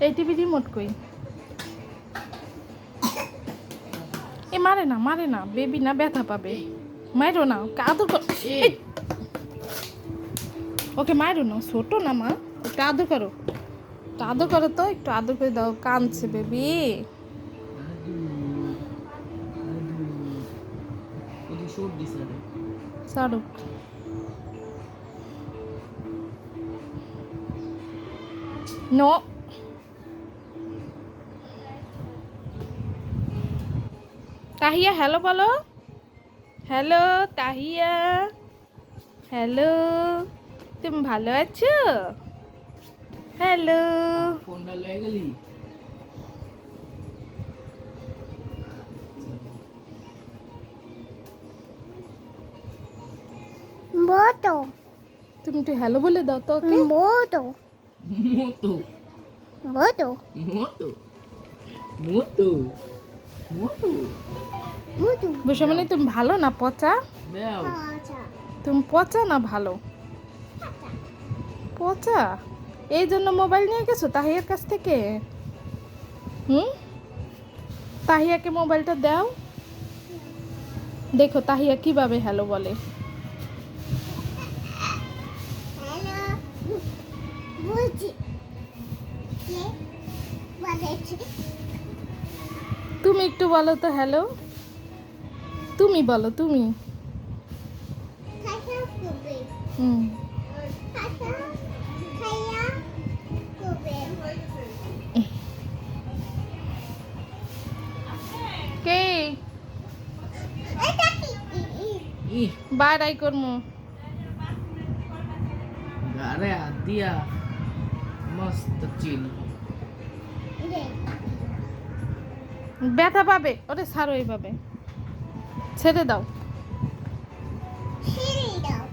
এই TV remote কই? এ মারে না বেবি না, ব্যথা পাবে। মাইরো না, আদর কর। ওকে মাইরো না, ছোট না মা, একটু আদর করো, একটু আদর করো তো, একটু আদর করে দাও, কাঁদছে বেবি। সারুক নো। তাহিয়া হ্যালো বলো। হ্যালো তাহিয়া, হ্যালো, তুমি ভালো আছো? হ্যালো। ফোনটা লয়ে গেলি? মোটো তুমি একটু হ্যালো বলে দাও তো ওকে। মোটো মোটো মোটো মোটো মোটো মোটো মোটো বুঝামনি তুমি ভালো না পচা? দাও। আচ্ছা তুমি পচা না ভালো? পচা। এই জন্য মোবাইল নিয়ে গেছো তাহিয়ার কাছ থেকে? তাহিয়াকে মোবাইলটা দাও, দেখো তাহিয়া কিভাবে হ্যালো বলে। হ্যালো বুঝি কে বলেছে তুমি একটু বলো তো হ্যালো, তুমি বলো তুমি। খাইয়া কবে হুম খাইয়া কবে কে এটা কি ই বাড়াই করমু? গারে হাত দিয়া মস্ত চিল। রে ব্যথা পাবে, ওরে ছাড়ো এইভাবে, ছেড়ে দাও। ছিড়ি দাও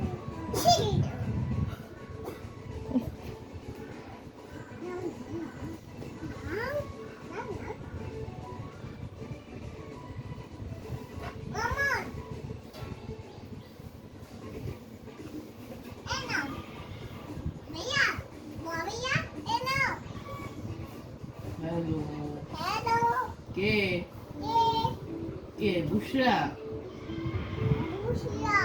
ছিড়ি দাও হ্যালো Hello. কে? কে বুশরা? Lucia.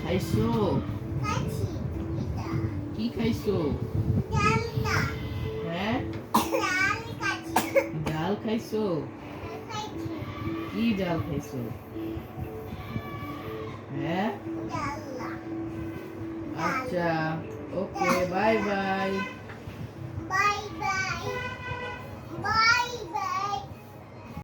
খাইছো? Kachi. Ita. কি খাইছো? Dalta. হ্যাঁ Lali kachi. ডাল খাইছো? Kachi. কি ডাল খাইছো? হ্যাঁ Dalla. আচ্ছা, ওকে, বাই বাই। Bye.